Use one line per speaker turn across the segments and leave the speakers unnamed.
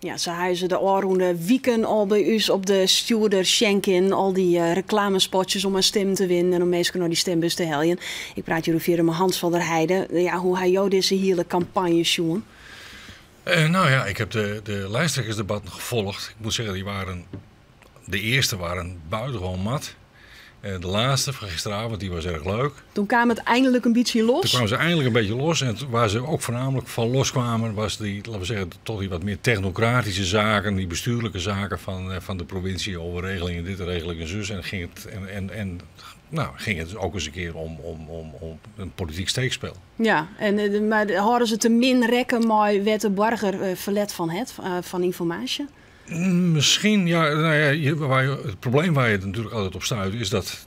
Ja, ze huizen de aanroende wieken al bij u op de stuurder Schenkin. Al die reclamespotjes om een stem te winnen en om mensen naar die stembus te helpen. Ik praat hier over met Hans van der Heijden. Ja, hoe hij jou deze hele campagne sjoen?
Nou ja, ik heb de lijsttrekkersdebatten gevolgd. Ik moet zeggen, de eerste waren buitengewoon mat. De laatste van gisteravond, die was erg leuk.
Toen kwam het eindelijk een beetje los.
Toen kwamen ze eindelijk een beetje los. En waar ze ook voornamelijk van loskwamen, was die, laten we zeggen, toch die wat meer technocratische zaken, die bestuurlijke zaken van de provincie over regelingen dit en regelingen zus. En ging het ook eens een keer om een politiek steekspel.
Ja, maar hadden ze te min rekken maar werd de burger verlet van informatie?
Misschien, ja. Nou ja, het probleem waar je het natuurlijk altijd op stuit is dat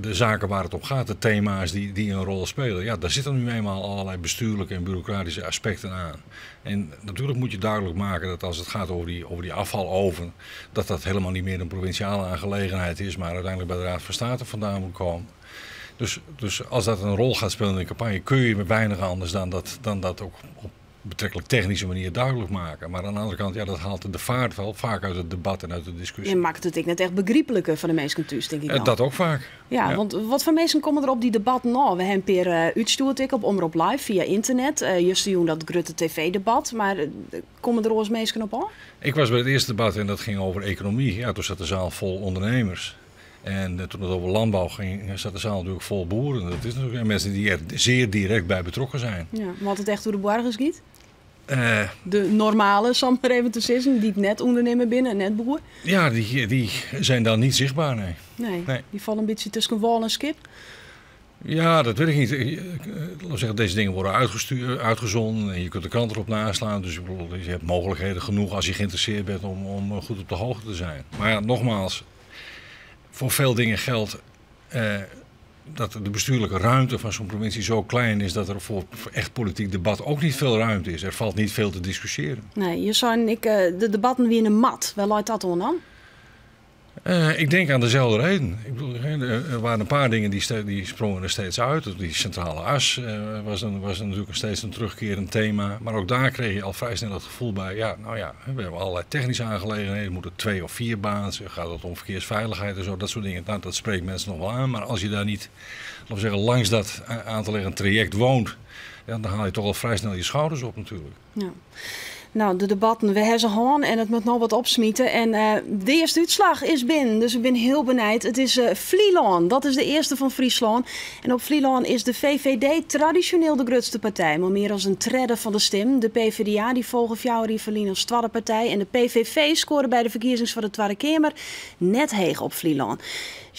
de zaken waar het om gaat, de thema's die een rol spelen, ja, daar zitten nu eenmaal allerlei bestuurlijke en bureaucratische aspecten aan. En natuurlijk moet je duidelijk maken dat als het gaat over die afvaloven, dat helemaal niet meer een provinciale aangelegenheid is, maar uiteindelijk bij de Raad van State vandaan moet komen. Dus als dat een rol gaat spelen in de campagne, kun je met weinig anders dan dat ook op betrekkelijk technische manier duidelijk maken. Maar aan de andere kant, ja, dat haalt de vaart wel vaak uit het debat en uit de discussie.
Je maakt het net echt begrijpelijker van de mensen thuis, denk ik dan.
Dat ook vaak.
Ja, want wat voor mensen komen er op die debatten nou? We hebben per uitstuurd op Omroep Live via internet. Just doen dat Grutte TV-debat. Maar komen er ook mensen op aan?
Ik was bij het eerste debat en dat ging over economie. Ja, toen zat de zaal vol ondernemers. En toen het over landbouw ging, zat de zaal natuurlijk vol boeren. Dat is natuurlijk mensen die er zeer direct bij betrokken zijn.
Ja, maar het echt door de burgers giet? De normale, zal maar even te zeggen, die net ondernemer binnen, net boer?
Ja, die zijn dan niet zichtbaar, nee.
Nee, die vallen een beetje tussen wal en skip?
Ja, dat weet ik niet. Laat zeggen, deze dingen worden uitgezonden en je kunt de krant erop naslaan. Dus je hebt mogelijkheden genoeg als je geïnteresseerd bent om goed op de hoogte te zijn. Maar ja, nogmaals, voor veel dingen geldt dat de bestuurlijke ruimte van zo'n provincie zo klein is dat er voor echt politiek debat ook niet veel ruimte is. Er valt niet veel te discussiëren.
Nee, je zei de debatten weer in een mat. Waar luidt dat dan?
Ik denk aan dezelfde reden. Ik bedoel, er waren een paar dingen die sprongen er steeds uit. Die centrale as was natuurlijk steeds een terugkerend thema. Maar ook daar kreeg je al vrij snel het gevoel bij. Ja, nou ja, we hebben allerlei technische aangelegenheden. Moeten 2 of 4 baans. Gaat het om verkeersveiligheid en zo. Dat soort dingen. Nou, dat spreekt mensen nog wel aan. Maar als je daar niet, laten we zeggen, langs dat aan te leggen traject woont, ja, dan haal je toch al vrij snel je schouders op natuurlijk.
Ja. Nou, de debatten, we hebben ze gewoon en het moet nog wat opsmieten. En de eerste uitslag is binnen, dus ik ben heel benieuwd. Het is Vlieland, dat is de eerste van Friesland. En op Vlieland is de VVD traditioneel de grootste partij. Maar meer dan een tredde van de stem. De PvdA die volgen Fjouwerie Verlien als tweede partij. En de PVV scoren bij de verkiezingen van de Tweede Kamer net heeg op Vlieland.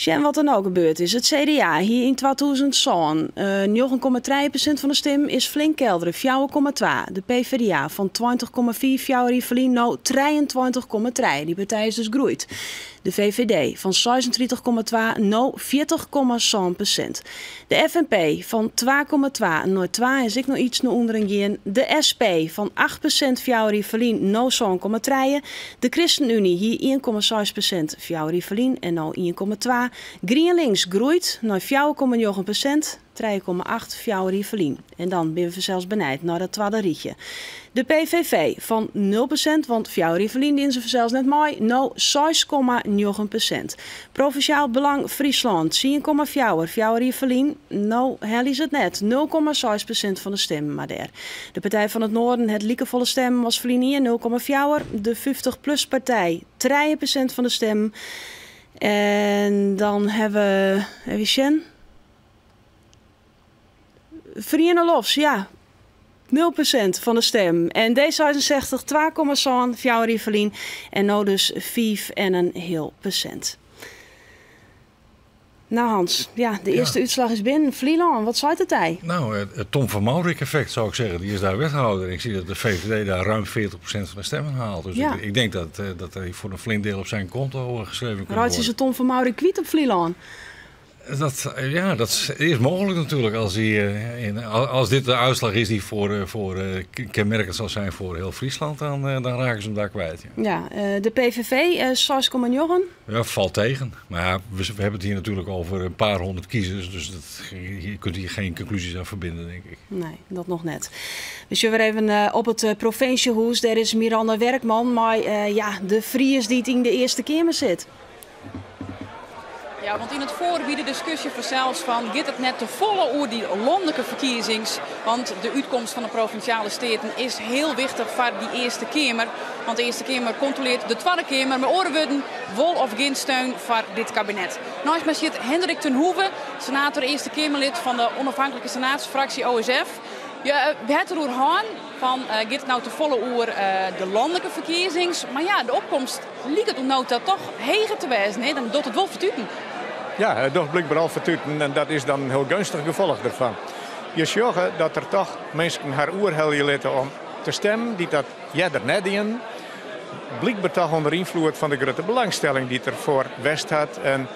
En wat er nou gebeurd is, het CDA hier in 2000 9,3% van de stem is flink kelderen, 4,2. De PvdA van 20,4 Fjouwerie Verlien nou 23,3. Die partij is dus groeit. De VVD van 36,2 nou 40,7%. De FNP van 2,2 nou 2 is ik nog iets naar onderen gaan. De SP van 8% Fjouwerie Verlien nou 7,3. De ChristenUnie hier 1,6% Fjouwerie Verlien en nou 1,2. GroenLinks groeit naar 4,9%. 3,8 Fjouwerie Verlien. En dan ben we zelfs benijd naar dat tweede rietje. De PVV van 0%, want Fjouwerie Verlien die ze zelfs net mooi, nou 6,9%. Provinciaal Belang Friesland, 10,4 Fjouwerie Verlien, nou hel is het net, 0,6% van de stemmen maar daar. De Partij van het Noorden, het liekevolle stem was Verlien hier, 0,4. De 50PLUS partij, 3% van de stem. En dan hebben we, even zien. Vrienden Lofs, ja. 0% van de stem. En D66 2,7 Fjouwerie Verlien. En nou dus 5,1%. Nou Hans, ja, de eerste uitslag is binnen. Vlieland, wat zei het hij?
Nou, het Tom van Maurik effect zou ik zeggen. Die is daar wethouder. Ik zie dat de VVD daar ruim 40% van de stemmen haalt. Dus ja. Ik denk dat hij voor een flink deel op zijn konto geschreven kan worden.
Is het Tom van Maurik kwiet op Vlieland?
Dat is mogelijk natuurlijk als dit de uitslag is die voor kenmerkend zal zijn voor heel Friesland, dan raken ze hem daar kwijt.
Ja, de PVV, 6,9.
Ja, valt tegen. Maar ja, we hebben het hier natuurlijk over een paar honderd kiezers, dus je kunt hier geen conclusies aan verbinden, denk ik.
Nee, dat nog net. We zullen weer even op het provinciehuis. Daar is Miranda Werkman, maar de Fries die het in de Eerste Kamer zit.
Ja, want in het forum wie de discussie vanzelfs van gaat het net te volle oer die landelijke verkiezings. Want de uitkomst van de provinciale steden is heel wichtig voor die Eerste Kamer. Want de Eerste Kamer controleert de Tweede Kamer. Maar oren worden wol of geen steun voor dit kabinet. Naast mij zit Hendrik ten Hoeve, senator Eerste Kamerlid van de onafhankelijke senaatsfractie OSF. Je hebt er haan van gaat het nou te volle oer de landelijke verkiezings. Maar ja, de opkomst lijkt het nou dat toch heger te wijzen. Nee, dan doet het wel vertuten.
Ja, het doet blijkbaar al vertuten en dat is dan een heel gunstig gevolg ervan. Je ziet dat er toch mensen haar oer heel laten om te stemmen die dat er net in. Blijkbaar toch onder invloed van de grote belangstelling die er voor West had. En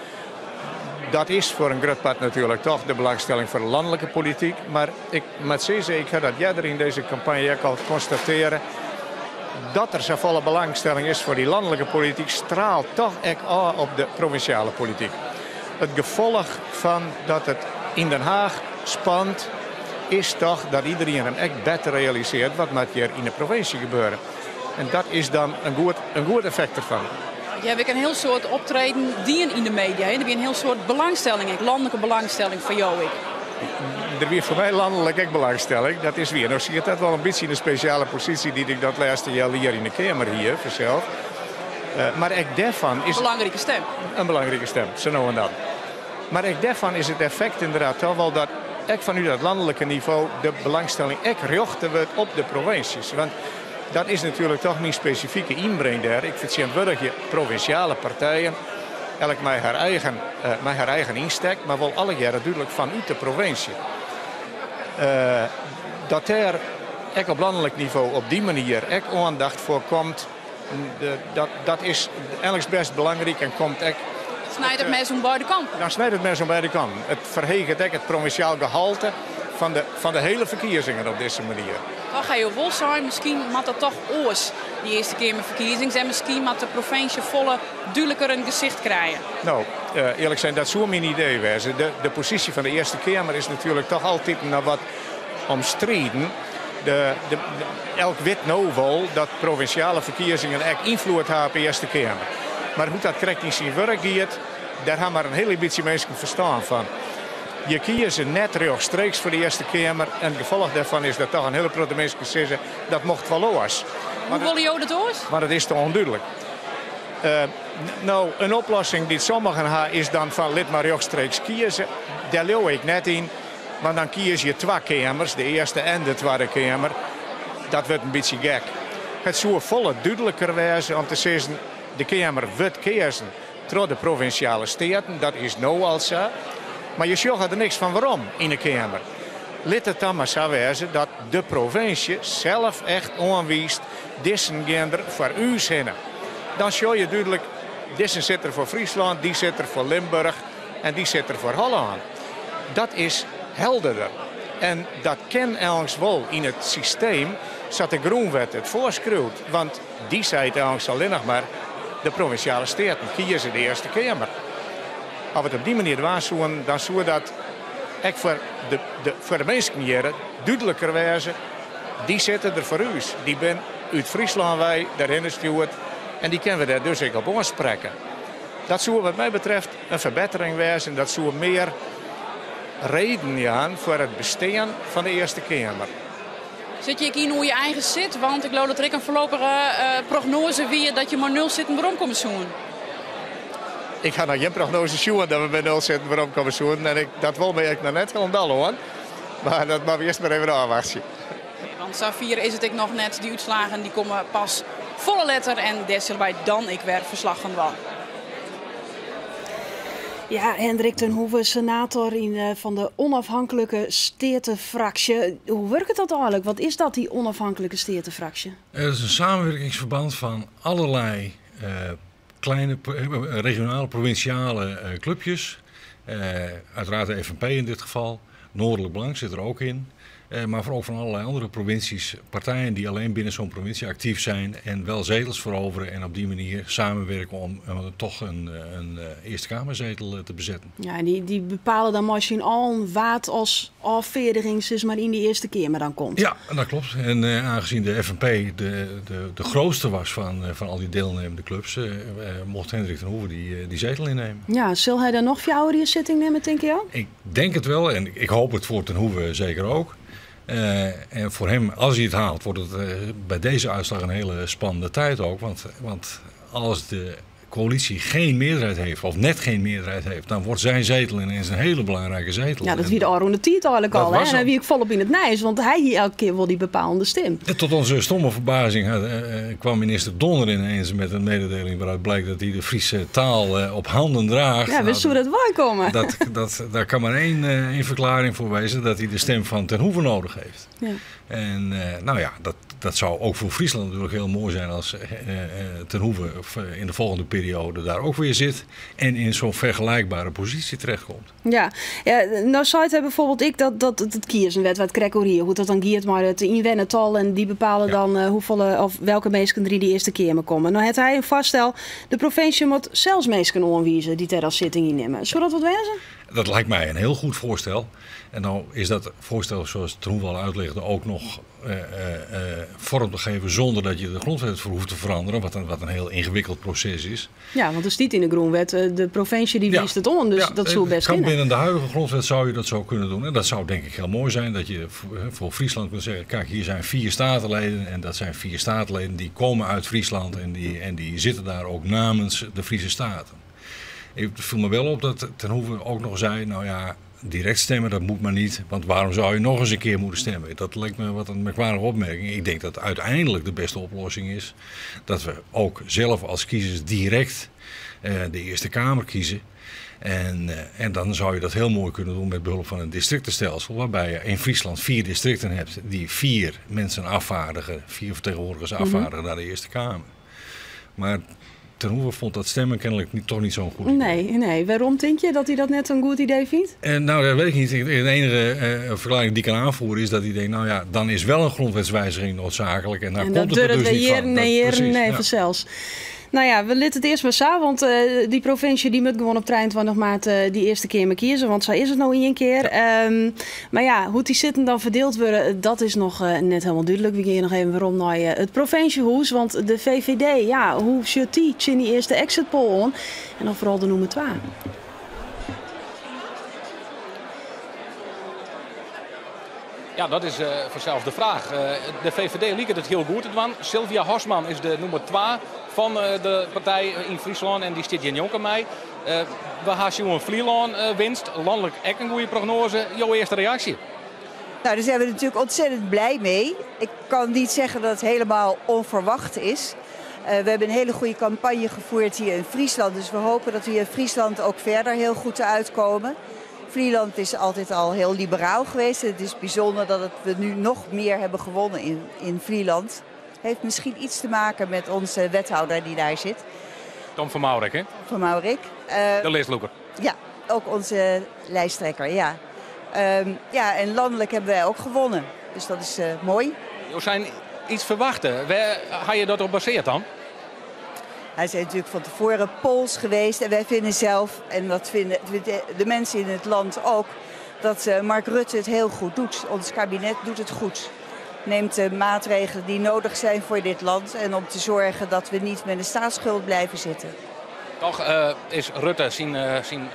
dat is voor een groot part natuurlijk toch de belangstelling voor de landelijke politiek. Maar ik moet zeker dat jij er in deze campagne ook al constateren dat er zo'n volle belangstelling is voor die landelijke politiek, straalt toch ook aan op de provinciale politiek. Het gevolg van dat het in Den Haag spant, is toch dat iedereen hem echt beter realiseert wat moet hier in de provincie gebeuren. En dat is dan een goed effect ervan.
Je hebt een heel soort optreden die in de media. Er is een heel soort belangstelling, landelijke belangstelling voor jou.
Er is voor mij landelijk ook belangstelling. Dat is weer. Nou zie je dat wel een beetje in een speciale positie die ik dat laatste jaar hier in de Kamer hier vanzelf. Maar ook daarvan is...
Een belangrijke stem.
Een belangrijke stem, zo nou en dan. Maar ook daarvan is het effect inderdaad toch wel dat ook vanuit dat landelijke niveau de belangstelling ook richten wordt op de provincies. Want dat is natuurlijk toch mijn specifieke inbreng daar. Ik vind het provinciale partijen, elk met haar eigen instek, maar wel alle jaren duidelijk vanuit de provincie. Dat er ook op landelijk niveau op die manier ook aandacht voor komt, dat is eigenlijk best belangrijk en komt ook.
Snijdt het mes om beide kanten?
Dan snijdt het mes om beide kanten. Het verhegt ook het provinciaal gehalte van de hele verkiezingen op deze manier.
Dan ga je wel zijn, misschien moet dat toch oors die Eerste Kamerverkiezingen en misschien moet de provincie volle duidelijker een gezicht krijgen.
Nou, eerlijk zijn, dat zou mijn idee wezen. De positie van de Eerste Kamer is natuurlijk toch altijd naar wat omstreden. Elk wit nou wel dat provinciale verkiezingen echt invloed hebben op de Eerste Kamer. Maar hoe dat correct in zijn werk gaat, daar hebben maar een hele beetje mensen verstaan van. Je kiezen net rechtstreeks voor de Eerste Kamer en het gevolg daarvan is dat toch een hele grote mensen zeggen dat mocht wel los.
Hoe willen jullie dat oors?
Maar dat is te onduidelijk. Nou, een oplossing die sommigen hebben is dan van lid maar rechtstreeks kiezen. Daar leeuw ik net in. Maar dan kies je twee kamers, de Eerste en de Tweede Kamer. Dat wordt een beetje gek. Het zou volle duidelijker wezen om te zeggen, de Kamer wordt kiezen door de provinciale steden. Dat is nou al zo. Maar je zegt er niks van waarom in de Kamer. Laat het dan maar zo wezen dat de provincie zelf echt aanwijst, deze gender voor u zinnen. Dan zie je duidelijk, deze zit er voor Friesland, die zit er voor Limburg en die zit er voor Holland. Dat is helderder. En dat kan ergens wel in het systeem, zodat de Groenwet het voorschreeuwt. Want die zei het ergens alleen nog maar, de provinciale steden kiezen de Eerste Kamer. Als we het op die manier doen, dan zou dat ook voor de mensen hier duidelijker wezen. Die zitten er voor u. Die zijn uit Friesland wij, daarin gestuurd. En die kunnen we daar dus ook op aanspreken. Dat zou wat mij betreft een verbetering wezen. Dat zou meer reden gaan voor het bestaan van de Eerste Kamer.
Zit je in hoe je eigen zit? Want ik geloof dat er een voorlopige prognose weer dat je maar 0 zitten waarom komen zoen.
Ik ga nog geen prognose zien dat we bij 0 zitten waarom komen zoen. En dat wil mij nog net helemaal hoor. Maar dat mag we eerst maar even afwachten.
Want Safir is het ik nog net, die uitslagen die komen pas volle letter en daar zullen wij dan ik weer verslag van wel.
Ja, Hendrik ten Hoeve, senator van de onafhankelijke stedenfractie. Hoe werkt dat eigenlijk? Wat is dat, die onafhankelijke stedenfractie?
Het is een samenwerkingsverband van allerlei kleine regionale, provinciale clubjes Uiteraard de FNP in dit geval. Noordelijk Belang zit er ook in. Maar ook van allerlei andere provincies, partijen die alleen binnen zo'n provincie actief zijn en wel zetels veroveren en op die manier samenwerken om toch een Eerste Kamerzetel te bezetten.
Ja, die bepalen dan misschien al wat als afveerdigings maar in die Eerste Kamer dan komt.
Ja, dat klopt. En aangezien de FNP de grootste was van al die deelnemende clubs, mocht Hendrik ten Hoeven die zetel innemen.
Ja, zal hij dan nog 4 uur zitting nemen, denk je ook?
Ik denk het wel en ik hoop het voor ten Hoeven zeker ook. En voor hem, als hij het haalt, wordt het bij deze uitslag een hele spannende tijd ook. Want als de coalitie geen meerderheid heeft, of net geen meerderheid heeft, dan wordt zijn zetel ineens een hele belangrijke zetel.
Ja, dat wie de Aron Tiet eigenlijk al. Hè? En dan wie ik volop in het nijs, want hij hier elke keer wel die bepalende stem.
En tot onze stomme verbazing kwam minister Donner ineens met een mededeling waaruit blijkt dat hij de Friese taal op handen draagt.
Ja, wist hoe dat wel komen.
Daar kan maar één verklaring voor wezen, dat hij de stem van ten Hoeven nodig heeft.
Ja.
En dat zou ook voor Friesland natuurlijk heel mooi zijn als ten Hoeven in de volgende periode daar ook weer zit en in zo'n vergelijkbare positie terechtkomt.
Ja, nou zei het bijvoorbeeld ik dat het kiezenwet wat Krekorie, hoe dat dan giet, maar het inwennetal en die bepalen dan hoeveel of welke mensen die eerste keer komen. Nou het hij een vaststel, de provincie moet zelfs mensen aanwijzen die ter als zitting innemen. Zou dat wat wezen?
Dat lijkt mij een heel goed voorstel. En nou is dat voorstel, zoals Troen al uitlegde, ook nog vorm te geven zonder dat je de grondwet voor hoeft te veranderen. Wat een heel ingewikkeld proces is.
Ja, want er staat in de grondwet, de provincie die wist het on, dus dat zou best kunnen.
Binnen de huidige grondwet zou je dat zo kunnen doen. En dat zou denk ik heel mooi zijn, dat je voor Friesland kunt zeggen, kijk, hier zijn 4 statenleden en dat zijn 4 statenleden die komen uit Friesland en die zitten daar ook namens de Friese Staten. Het viel me wel op dat ten Hoeven ook nog zei, nou ja, direct stemmen, dat moet maar niet. Want waarom zou je nog eens een keer moeten stemmen? Dat lijkt me wat een merkwaardige opmerking. Ik denk dat uiteindelijk de beste oplossing is dat we ook zelf als kiezers direct de Eerste Kamer kiezen. En dan zou je dat heel mooi kunnen doen met behulp van een districtenstelsel. Waarbij je in Friesland 4 districten hebt die 4 mensen afvaardigen, 4 vertegenwoordigers afvaardigen naar de Eerste Kamer. Maar ten Hoeven vond dat stemmen kennelijk toch niet zo'n goed idee.
Nee. Waarom denk je dat hij dat net zo'n goed idee vindt?
Nou, dat weet ik niet. De enige verklaring die ik kan aanvoeren is dat hij denkt, nou ja, dan is wel een grondwetswijziging noodzakelijk. En dan komt het er dus niet van.
Nee, vanzelfs. Nou ja, we laten het eerst maar zo, want die provincie die moet gewoon op 23 maart die eerste keer maar kiezen, want zo is het nou 1 keer. Ja. Maar ja, hoe die zitten dan verdeeld worden, dat is nog net helemaal duidelijk. We gaan nog even waarom naar het provinciehuis, want de VVD, ja, hoe zit die in die eerste exit poll aan? En dan vooral de nummer 2.
Ja, dat is vanzelf de vraag. De VVD liep het heel goed te doen. Sylvia Hosman is de nummer 2 van de partij in Friesland en die zit hier jonker mee. We gaan Johan Vlieland winst. Landelijk ook een goede prognose. Jouw eerste reactie?
Nou, daar zijn we natuurlijk ontzettend blij mee. Ik kan niet zeggen dat het helemaal onverwacht is. We hebben een hele goede campagne gevoerd hier in Friesland. Dus we hopen dat we hier in Friesland ook verder heel goed uitkomen. Vlieland is altijd al heel liberaal geweest. Het is bijzonder dat we nu nog meer hebben gewonnen in Vlieland. Heeft misschien iets te maken met onze wethouder die daar zit.
Tom van Maurik, hè?
Van Maurik.
De leesloeker.
Ja, ook onze lijsttrekker, ja. En landelijk hebben wij ook gewonnen. Dus dat is mooi.
Je zijn iets verwachten. Waar ga je dat op baseerd dan?
Hij zijn natuurlijk van tevoren polls geweest. En wij vinden zelf, en dat vinden de mensen in het land ook, dat Mark Rutte het heel goed doet. Ons kabinet doet het goed. Neemt de maatregelen die nodig zijn voor dit land. En om te zorgen dat we niet met een staatsschuld blijven zitten.
Toch is Rutte, zijn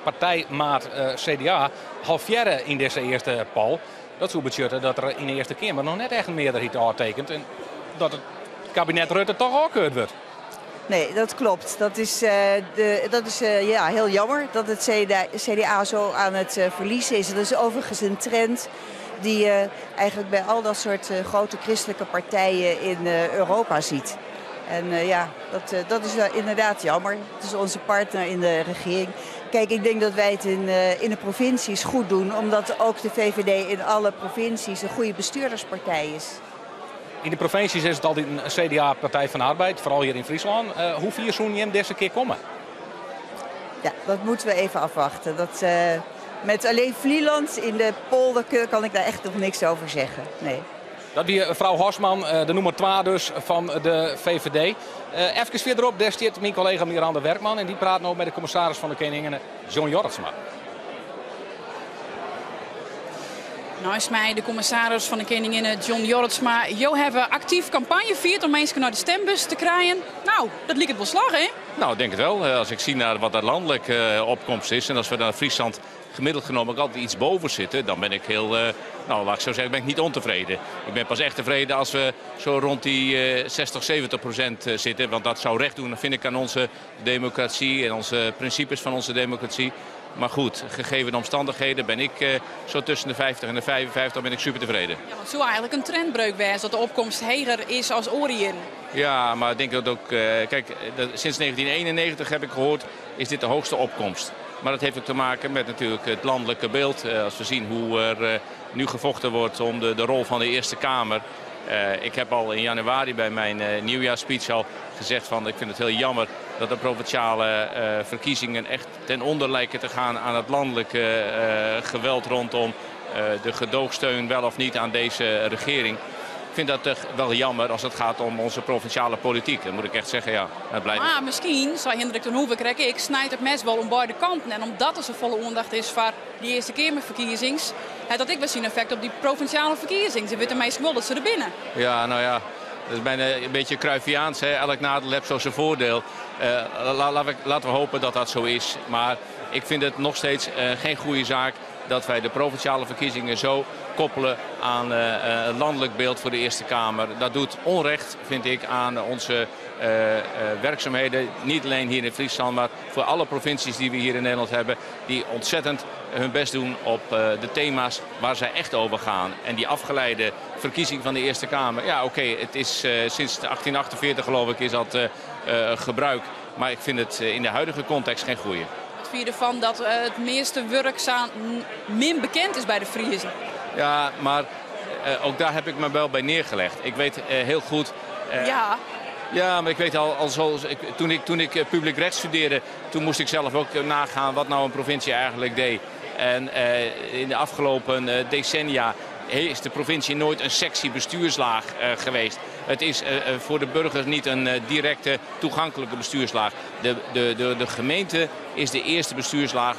partijmaat CDA, halfjaren in deze eerste poll. Dat zou betekenen dat er in de Eerste Kamer nog net echt een meerderheid aantekent. En dat het kabinet Rutte toch ook gekeurd wordt.
Nee, dat klopt. Dat is heel jammer dat het CDA zo aan het verliezen is. Dat is overigens een trend die je eigenlijk bij al dat soort grote christelijke partijen in Europa ziet. En dat is inderdaad jammer. Het is onze partner in de regering. Kijk, ik denk dat wij het in de provincies goed doen, omdat ook de VVD in alle provincies een goede bestuurderspartij is.
In de provincies is het altijd een CDA-partij van de arbeid, vooral hier in Friesland. Hoe vier zo'n je hem deze keer komen?
Ja, dat moeten we even afwachten. Met alleen Vlieland in de polder kan ik daar echt nog niks over zeggen. Nee.
Dat die mevrouw Horsman, de nummer 2 dus van de VVD. Even verderop, daar staat mijn collega Miranda Werkman. En die praat nu met de commissaris van de Koningin, John Jorritsma.
Nou is mij de commissaris van de Koningin, John Jorritsma. Jo hebben actief campagne viert om mensen naar de stembus te krijgen. Nou, dat liep het wel slag, hè?
Nou, ik denk het wel. Als ik zie naar wat de landelijke opkomst is. En als we naar Friesland gemiddeld genomen altijd iets boven zitten. Dan ben ik heel, nou laat ik zo zeggen, ben ik niet ontevreden. Ik ben pas echt tevreden als we zo rond die 60-70% zitten. Want dat zou recht doen, vind ik, aan onze democratie en onze principes van onze democratie. Maar goed, gegeven de omstandigheden ben ik zo tussen de 50 en de 55, ben ik super tevreden.
Ja, want het zou eigenlijk een trendbreuk zijn dat de opkomst hoger is als Orien.
Ja, maar ik denk dat ook, kijk, sinds 1991 heb ik gehoord, is dit de hoogste opkomst. Maar dat heeft ook te maken met natuurlijk het landelijke beeld. Als we zien hoe er nu gevochten wordt om de rol van de Eerste Kamer. Ik heb al in januari bij mijn nieuwjaarsspeech al gezegd van ik vind het heel jammer dat de provinciale verkiezingen echt ten onder lijken te gaan aan het landelijke geweld rondom de gedoogsteun wel of niet aan deze regering. Ik vind dat wel jammer als het gaat om onze provinciale politiek. Dat moet ik echt zeggen, ja.
Maar misschien, zei Hendrik ten Hoeven, krijg ik, snijdt het mes wel om beide kanten. En omdat er zo volle aandacht is voor die Eerste Kamerverkiezings, heeft dat ik wel zien effect op die provinciale verkiezingen. Ze weten meestal wel dat ze er binnen.
Ja, nou ja. Dat is bijna een beetje Cruyffiaans. Hè? Elk nadeel heeft zo zijn voordeel. Laten we hopen dat dat zo is. Maar ik vind het nog steeds geen goede zaak dat wij de provinciale verkiezingen zo koppelen aan het landelijk beeld voor de Eerste Kamer. Dat doet onrecht, vind ik, aan onze werkzaamheden. Niet alleen hier in Friesland, maar voor alle provincies die we hier in Nederland hebben. Die ontzettend hun best doen op de thema's waar zij echt over gaan. En die afgeleide verkiezing van de Eerste Kamer. Ja, oké, het is sinds 1848 geloof ik is dat gebruik. Maar ik vind het in de huidige context geen goeie.
Wat vind je ervan dat het meeste werkzaam min bekend is bij de Friesen?
Ja, maar ook daar heb ik me wel bij neergelegd. Ik weet heel goed...
Ja.
Ja, maar ik weet al zo... Toen ik publiek recht studeerde, toen moest ik zelf ook nagaan wat nou een provincie eigenlijk deed. En in de afgelopen decennia is de provincie nooit een sexy bestuurslaag geweest. Het is voor de burgers niet een directe toegankelijke bestuurslaag. De gemeente is de eerste bestuurslaag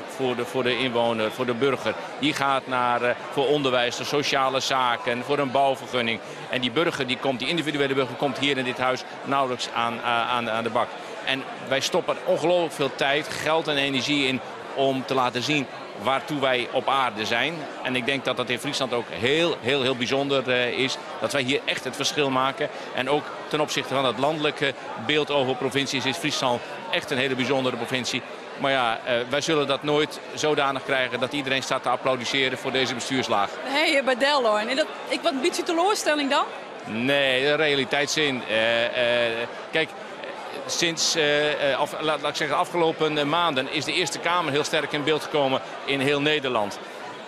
voor de inwoner, voor de burger. Die gaat naar voor onderwijs, de sociale zaken, voor een bouwvergunning. En die burger, die individuele burger komt hier in dit huis nauwelijks aan de bak. En wij stoppen ongelooflijk veel tijd, geld en energie in om te laten zien waartoe wij op aarde zijn. En ik denk dat dat in Friesland ook heel bijzonder is. Dat wij hier echt het verschil maken. En ook ten opzichte van het landelijke beeld over provincies is Friesland echt een hele bijzondere provincie. Maar ja, wij zullen dat nooit zodanig krijgen dat iedereen staat te applaudisseren voor deze bestuurslaag.
Nee, bij Delhoorn. En wat een beetje teleurstelling dan?
Nee, de realiteitszin. Kijk, sinds laat ik zeggen, de afgelopen maanden is de Eerste Kamer heel sterk in beeld gekomen in heel Nederland.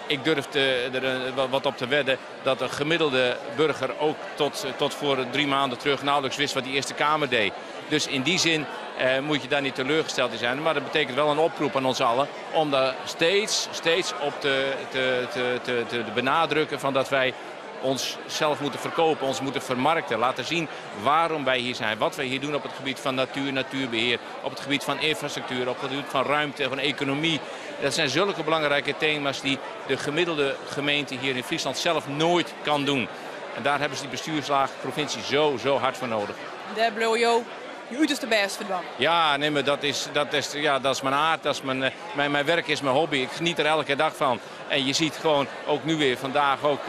Ik durf er wat op te wedden dat een gemiddelde burger ook tot voor 3 maanden terug nauwelijks wist wat die Eerste Kamer deed. Dus in die zin moet je daar niet teleurgesteld in zijn. Maar dat betekent wel een oproep aan ons allen om daar steeds op te benadrukken van dat wij ons zelf moeten verkopen, ons moeten vermarkten. Laten zien waarom wij hier zijn. Wat wij hier doen op het gebied van natuur, natuurbeheer. Op het gebied van infrastructuur, op het gebied van ruimte, van economie. Dat zijn zulke belangrijke thema's die de gemiddelde gemeente hier in Friesland zelf nooit kan doen. En daar hebben ze die bestuurslaag provincie zo hard voor nodig.
Daar blijf je je uiterste best voor.
Ja, nee, maar dat is mijn aard. Mijn werk is mijn hobby. Ik geniet er elke dag van. En je ziet gewoon ook nu weer vandaag ook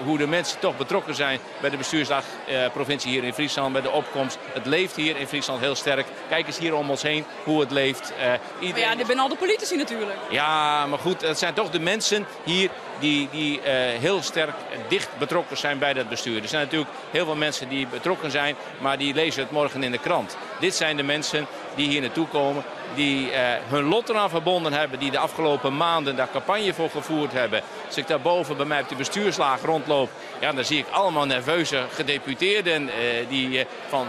hoe de mensen toch betrokken zijn bij de bestuurslaagprovincie hier in Friesland, bij de opkomst. Het leeft hier in Friesland heel sterk. Kijk eens hier om ons heen hoe het leeft.
Maar ja, dit zijn al de politici natuurlijk.
Ja, maar goed, het zijn toch de mensen hier die heel sterk dicht betrokken zijn bij dat bestuur. Er zijn natuurlijk heel veel mensen die betrokken zijn, maar die lezen het morgen in de krant. Dit zijn de mensen die hier naartoe komen. Die hun lot eraan verbonden hebben. Die de afgelopen maanden daar campagne voor gevoerd hebben. Als ik daarboven bij mij op de bestuurslaag rondloop. Ja, dan zie ik allemaal nerveuze gedeputeerden. Van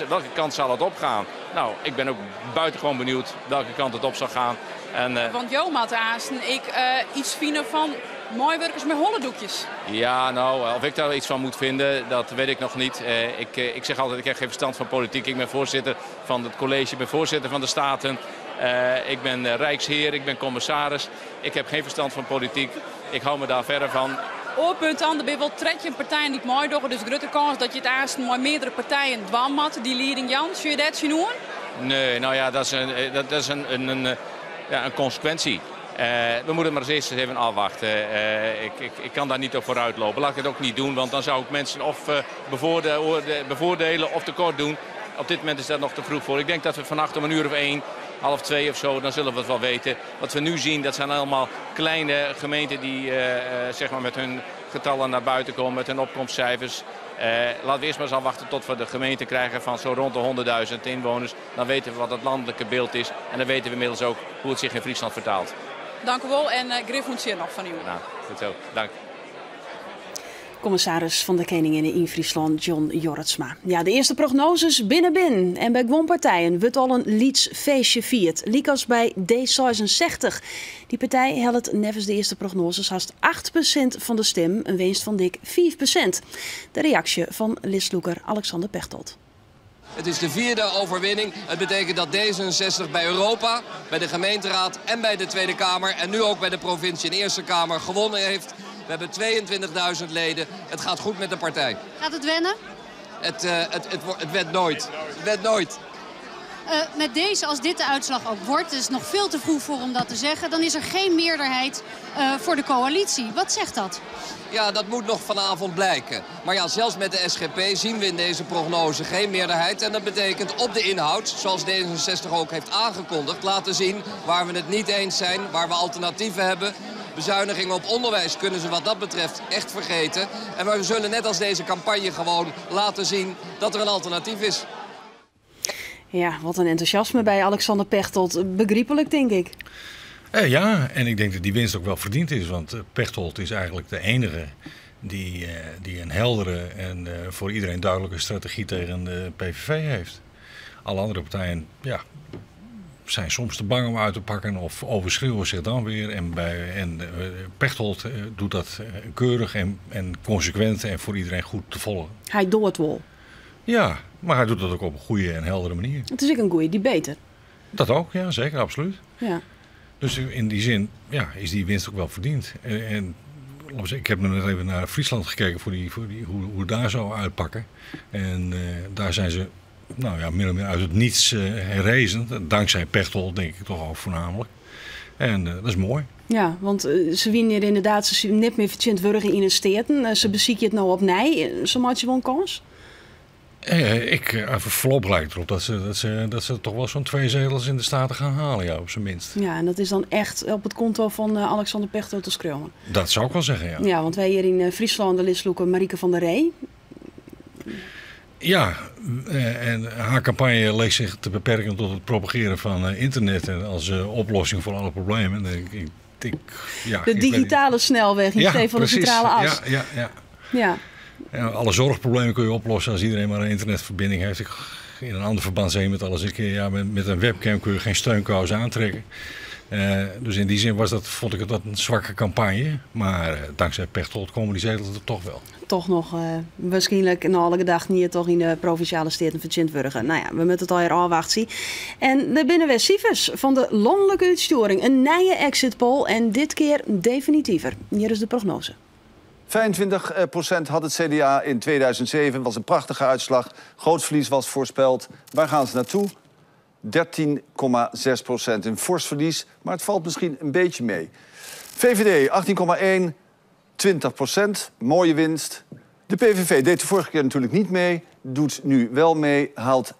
welke kant zal het opgaan? Nou, ik ben ook buitengewoon benieuwd welke kant het op zal gaan.
Want Jo Mattaasen, ik iets vinden van mooiwerkers met hollendoekjes.
Ja, nou, of ik daar iets van moet vinden, dat weet ik nog niet. Ik zeg altijd, ik heb geen verstand van politiek. Ik ben voorzitter van het college, ik ben voorzitter van de Staten. Ik ben rijksheer, ik ben commissaris. Ik heb geen verstand van politiek. Ik hou me daar verder van.
Oorpunt aan, de wel trek je een partij niet mooi door. Dus grote kans dat je het eerst met meerdere partijen dwam had. Die leiding Jan, zul je dat zien hoor?
Nee, nou ja, dat is een consequentie. We moeten maar eens eerst even afwachten. Ik kan daar niet op vooruit lopen. Laat ik het ook niet doen, want dan zou ik mensen of bevoordelen of tekort doen. Op dit moment is dat nog te vroeg voor. Ik denk dat we vannacht om 1:01, 1:30 of zo, dan zullen we het wel weten. Wat we nu zien, dat zijn allemaal kleine gemeenten die zeg maar met hun getallen naar buiten komen, met hun opkomstcijfers. Laten we eerst maar eens afwachten tot we de gemeente krijgen van zo rond de 100.000 inwoners. Dan weten we wat het landelijke beeld is en dan weten we inmiddels ook hoe het zich in Friesland vertaalt.
Dank u wel en Griffhoensje nog van u.
Nou, goed zo. Dank.
Commissaris van de Koninginnen in Friesland, John Jorritsma. Ja, de eerste prognoses binnen. En bij gewoon partijen wordt al een Lieds feestje viert. Liek bij D66. Die partij helpt nevens de eerste prognoses haast 8% van de stem. Een winst van dik 4%. De reactie van listloeker Alexander Pechtold.
Het is de 4e overwinning. Het betekent dat D66 bij Europa, bij de gemeenteraad en bij de Tweede Kamer en nu ook bij de provincie en Eerste Kamer gewonnen heeft. We hebben 22.000 leden. Het gaat goed met de partij.
Gaat het wennen?
Het went nooit. Het went nooit.
Met deze, als dit de uitslag ook wordt, het is nog veel te vroeg voor om dat te zeggen, dan is er geen meerderheid voor de coalitie. Wat zegt dat?
Ja, dat moet nog vanavond blijken. Maar ja, zelfs met de SGP zien we in deze prognose geen meerderheid. En dat betekent op de inhoud, zoals D66 ook heeft aangekondigd, laten zien waar we het niet eens zijn, waar we alternatieven hebben. Bezuinigingen op onderwijs kunnen ze wat dat betreft echt vergeten. En we zullen net als deze campagne gewoon laten zien dat er een alternatief is.
Ja, wat een enthousiasme bij Alexander Pechtold. Begrijpelijk, denk ik.
Ja, en ik denk dat die winst ook wel verdiend is. Want Pechtold is eigenlijk de enige die een heldere en voor iedereen duidelijke strategie tegen de PVV heeft. Alle andere partijen zijn soms te bang om uit te pakken of overschreeuwen zich dan weer. En Pechtold doet dat keurig en consequent en voor iedereen goed te volgen.
Hij doet het wel.
Ja, maar hij doet dat ook op een goede en heldere manier.
Het is ook een goede debater.
Dat ook, ja, zeker, absoluut.
Ja.
Dus in die zin is die winst ook wel verdiend. En ik heb net even naar Friesland gekeken hoe het daar zou uitpakken. En daar zijn ze min of meer uit het niets herrezen. Dankzij Pechtold, denk ik toch ook voornamelijk. En dat is mooi.
Ja, want ze winnen hier inderdaad, ze net meer vertjent worden in de steden. Ze bezieken het nou op Nij. Zo maak je wel een kans?
Voorlopig lijkt erop dat ze toch wel zo'n 2 zetels in de Staten gaan halen, ja, op zijn minst.
Ja, en dat is dan echt op het konto van Alexander Pechtold te schreeuwen.
Dat zou ik wel zeggen, ja.
Ja, want wij hier in Friesland de listloeken Marieke van der Ree.
Ja, en haar campagne leek zich te beperken tot het propageren van internet als oplossing voor alle problemen.
De digitale snelweg in steeds van de centrale as.
Ja. Alle zorgproblemen kun je oplossen als iedereen maar een internetverbinding heeft. In een ander verband zei iemand alles een keer, met een webcam kun je geen steunkous aantrekken. Dus in die zin vond ik het een zwakke campagne. Maar dankzij Pechtold komen die zetels er toch wel.
Toch nog waarschijnlijk na alle gedachten hier toch in de provinciale steden van Sint-Wurgen. Nou ja, we moeten het al hier afwachten. En de binnenwest cijfers van de landelijke uitsturing. Een nieuwe exit poll en dit keer definitiever. Hier is de prognose.
25% had het CDA in 2007. Dat was een prachtige uitslag. Groot verlies was voorspeld. Waar gaan ze naartoe? 13,6%. Een fors verlies, maar het valt misschien een beetje mee. VVD 18,1%, 20%. Mooie winst. De PVV deed de vorige keer natuurlijk niet mee. Doet nu wel mee, haalt 11,8%.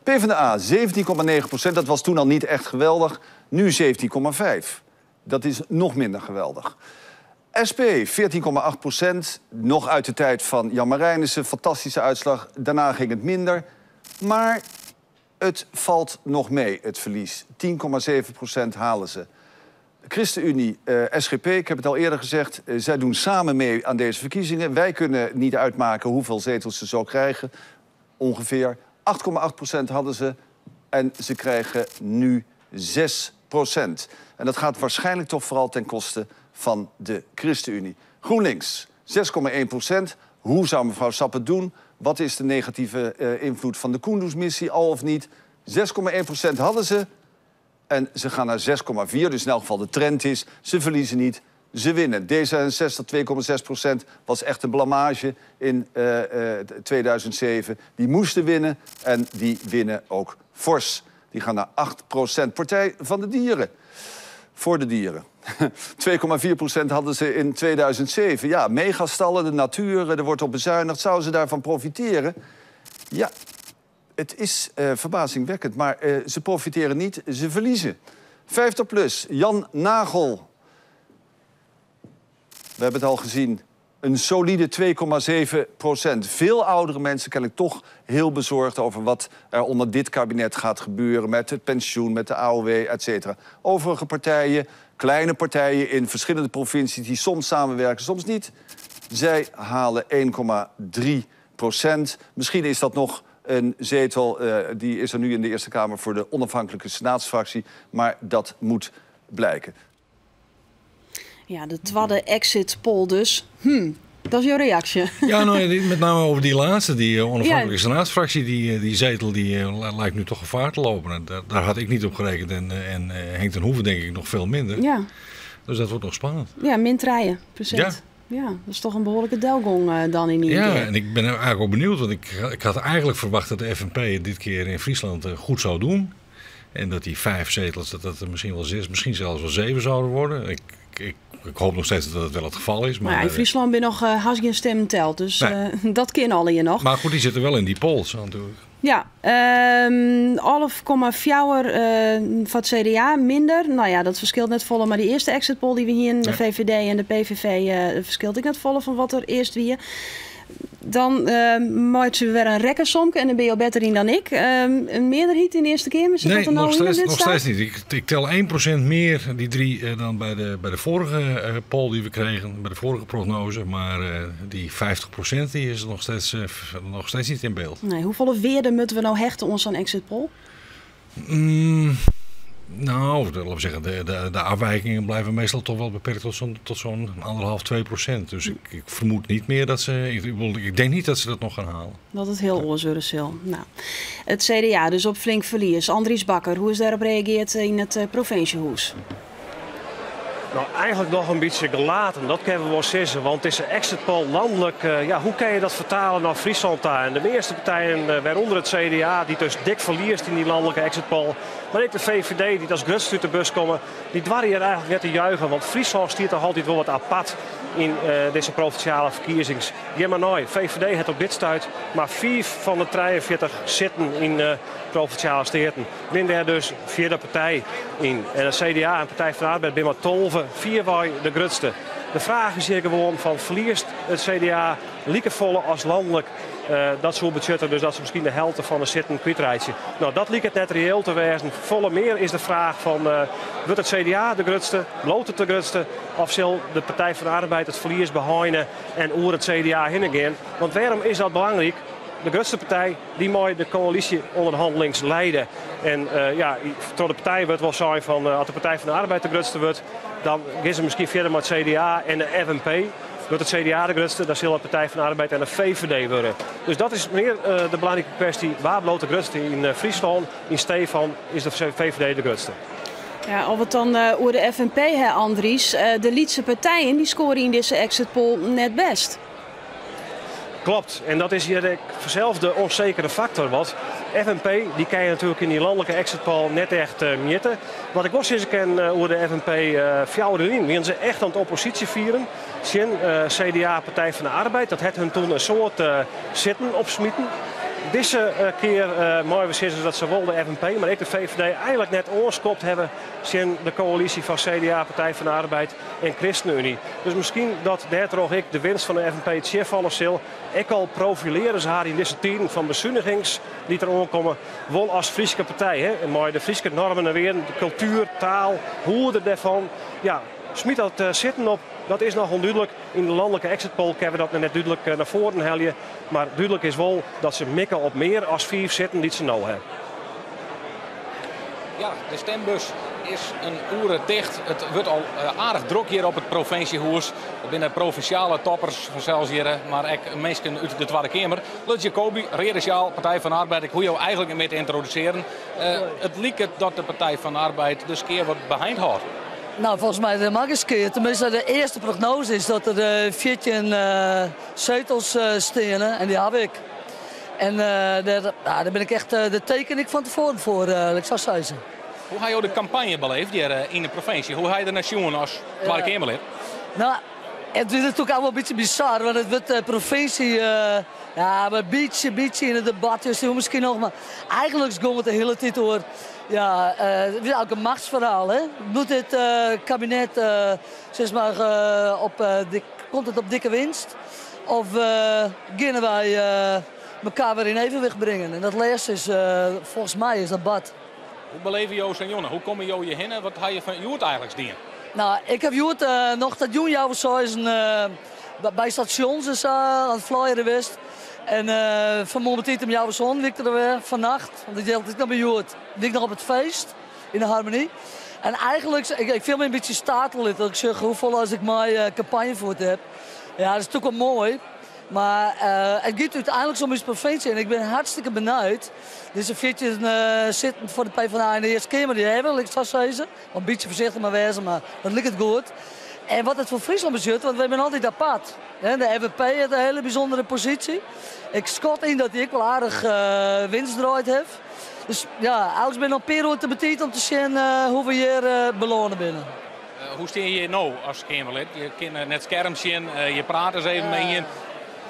PvdA 17,9%. Dat was toen al niet echt geweldig. Nu 17,5%. Dat is nog minder geweldig. SP 14,8%, nog uit de tijd van Jan Marijnissen, fantastische uitslag. Daarna ging het minder. Maar het valt nog mee, het verlies. 10,7% halen ze. ChristenUnie, SGP, ik heb het al eerder gezegd, zij doen samen mee aan deze verkiezingen. Wij kunnen niet uitmaken hoeveel zetels ze zo krijgen. Ongeveer 8,8% hadden ze en ze krijgen nu 6%. En dat gaat waarschijnlijk toch vooral ten koste van de ChristenUnie. GroenLinks, 6,1%. Hoe zou mevrouw Sap het doen? Wat is de negatieve invloed van de Kunduz-missie, al of niet? 6,1% hadden ze. En ze gaan naar 6,4, dus in elk geval de trend is, ze verliezen niet, ze winnen. D66, 2,6%, was echt een blamage in 2007. Die moesten winnen en die winnen ook fors. Die gaan naar 8%. Partij van de Dieren. Voor de dieren. 2,4% hadden ze in 2007. Ja, megastallen, de natuur, er wordt op bezuinigd. Zouden ze daarvan profiteren? Ja, het is verbazingwekkend, maar ze profiteren niet, ze verliezen. 50PLUS, Jan Nagel. We hebben het al gezien, een solide 2,7%. Veel oudere mensen kennelijk toch heel bezorgd over wat er onder dit kabinet gaat gebeuren met het pensioen, met de AOW, et cetera. Overige partijen, kleine partijen in verschillende provincies die soms samenwerken, soms niet. Zij halen 1,3%. Misschien is dat nog een zetel, die is er nu in de Eerste Kamer voor de onafhankelijke senaatsfractie. Maar dat moet blijken.
Ja, de tweede exit poll dus. Dat is jouw reactie.
Ja, nou, met name over die laatste, die onafhankelijke senaatsfractie. Die zetel die lijkt nu toch gevaar te lopen. Daar had ik niet op gerekend. En Henk ten Hoeven denk ik nog veel minder.
Ja.
Dus dat wordt nog spannend.
Ja, min 3%. Ja, dat is toch een behoorlijke delgong dan in die keer.
En ik ben eigenlijk ook benieuwd. Want ik had eigenlijk verwacht dat de FNP dit keer in Friesland goed zou doen. En dat die 5 zetels, dat er misschien wel 6, misschien zelfs wel 7 zouden worden. Ik hoop nog steeds dat het wel het geval is. Maar
in Friesland ben nog haast geen stemmen telt. Dus dat kennen alle je nog.
Maar goed, die zitten wel in die polls natuurlijk.
Ja, 11,4 van het CDA minder. Nou ja, dat verschilt net volle. Maar die eerste exit poll die we hier in de VVD en de PVV verschilt ik net volle van wat er eerst wie. Dan maakt ze weer een rekkersomke en dan ben je al beter in dan ik. Een meerderheid in de eerste keer?
Nee, nog steeds niet. Ik tel 1% meer, die 3, dan bij de vorige poll die we kregen, bij de vorige prognose. Maar die 50% die is nog steeds niet in beeld.
Nee, hoeveel weerden moeten we nou hechten ons aan exit poll?
Nou, laten we zeggen, de afwijkingen blijven meestal toch wel beperkt tot zo'n 1,5-2%. Dus ik vermoed niet meer dat ze... Ik denk niet dat ze dat nog gaan halen.
Dat het heel oorzurig is. Nou, het CDA dus op flink verlies. Andries Bakker, hoe is daarop reageerd in het provinciehuis?
Nou, eigenlijk nog een beetje gelaten, dat kunnen we wel zeggen. Want het is een exit poll landelijk. Hoe kan je dat vertalen naar Friesland daar? En de meeste partijen, waaronder het CDA, die dus dik verliest in die landelijke exit poll. Maar ook de VVD, die als grutst uit de bus komen, die dwarren hier eigenlijk net te juichen. Want Friesland stiert toch altijd wel wat apart in deze provinciale verkiezingen. Ja, maar nooit. VVD heeft op dit stuit maar 4 van de 43 zitten in provinciale steden. Binnen er dus 4e partij in. En de CDA en Partij van de Arbeid ben maar 12, 4 wij de grutste. De vraag is hier gewoon van, verliest het CDA liekevolle als landelijk dat soort budgetten, dus dat ze misschien de helft van de zitten kwijtrijden. Nou, dat lijkt het net reëel te wezen. Volle meer is de vraag van, wordt het CDA de grutste, bloot het de grutste, of zal de Partij van de Arbeid het verlies behouden en oer het CDA heen gaan? Want waarom is dat belangrijk? De grootste partij die moet de coalitieonderhandelings leiden. En door de partij wordt wel zijn van als de Partij van de Arbeid de grootste wordt, dan gaan ze misschien verder met het CDA en de FNP. Wordt het CDA de grootste, dan zal de Partij van de Arbeid en de VVD worden. Dus dat is meer de belangrijke kwestie. Waar bloot de grootste in Friesland, in Stefan is de VVD de grootste.
Ja, of het dan over de FNP, hè, Andries. De Lietse partijen die scoren in deze exit poll net best.
Klopt, en dat is hier zelf de onzekere factor. Want FNP die kan je natuurlijk in die landelijke exit poll net echt meten. Wat ik wel eens ken over de FNP fjouwerin, wie ze echt aan het oppositie vieren. Zien CDA, Partij van de Arbeid, dat het hun toen een soort zitten opsmieten. deze keer mooi we zeggen dat ze wel de FNP, maar ook de VVD eigenlijk net oorskopt hebben sinds de coalitie van CDA, Partij van de Arbeid en ChristenUnie. Dus misschien dat daar toch ik de winst van de FNP het vallen zal. Ik al profileren ze haar in deze tien van bezuinigings die er aankomen, wel als Friese partij. Hè? En mooi de Friese normen en weer, de cultuur, taal, hoe er daarvan. Ja, smiet dat zitten op. Dat is nog onduidelijk. In de landelijke exit poll hebben we dat net duidelijk naar voren helden. Maar duidelijk is wel dat ze mikken op meer als 4 zitten die ze nou hebben.
Ja, de stembus is een uur dicht. Het wordt al aardig druk hier op het provinciehuis. Er zijn provinciale toppers vanzelfs hier, maar ook mensen uit de Tweede Kamer. Lut Jacobi, Redesjaal, Partij van de Arbeid. Ik hoe jou eigenlijk mee te introduceren. Het lijkt dat de Partij van de Arbeid dus keer wat behind houdt.
Nou, volgens mij helemaal geen keer. Tenminste, de eerste prognose is dat er 14 zetels stenen en die heb ik. En daar ben ik echt, daar teken ik van tevoren voor, ik zou zeggen.
Hoe ga je de campagne beleefd hier in de provincie? Hoe ga je er naar zien als Tweede Kamerlid?
Nou, het is natuurlijk allemaal een beetje bizar, want het wordt de provincie, ja, maar een beetje in het debat, dus misschien nog, maar eigenlijk gaat het de hele tijd door. Ja, het is ook een machtsverhaal, hè? Doet dit kabinet, zeg maar, komt het op dikke winst? Of kunnen wij elkaar weer in evenwicht brengen? En dat laatste is, volgens mij, is dat bad.
Hoe beleven Joost en Jonne? Hoe komen jou je heen? Wat ga je van Joert eigenlijk zien?
Nou, ik heb Joert nog dat jongen zo is bij stations is, aan het flyeren geweest. En van momenteel hem jouw zoon wikte er weer vannacht. Want ik deelde nog bij Joert. Ik nog op het feest in de Harmonie. En eigenlijk, ik viel me een beetje statelend dat ik zeg hoeveel als ik mijn campagne voert heb. Ja, dat is natuurlijk wel mooi. Maar het gaat uiteindelijk zo met provincie en ik ben hartstikke benieuwd. Dus een veertje zitten voor de PvdA in de Eerste Kamer, die hebben ik zou zeggen. Een beetje voorzichtig maar wezen, maar dat ligt het goed. En wat het voor Friesland betreft, want wij zijn altijd apart. De FNP heeft een hele bijzondere positie. Ik schat in dat hij wel aardig winst eruit heeft. Dus ja, als ben nog per te betiet om te zien hoe we hier belonen binnen.
Hoe sta je hier nou als Kamerlid? Je kan net scherm zien, je praat eens even mee in.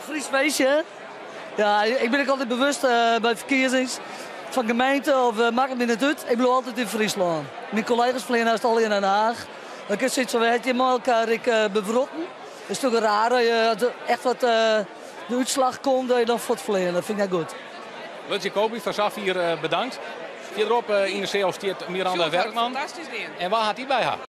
Fries feestje, hè? Ja, ik ben ook altijd bewust bij verkiezings van gemeente of maakt het me niet uit. Ik ben altijd in Friesland. Mijn collega's vliegen al in Den Haag. Dan kun je zoiets van, weet je, met elkaar bevrotten. Het is toch raar dat je echt wat de uitslag komt dat je dan voor het vliegen. Dat vind ik goed.
Lut Jacobi van SAF hier bedankt. Verderop in de CEO stiert Miranda Werkman.
Fantastisch weer.
En waar gaat hij bij haar?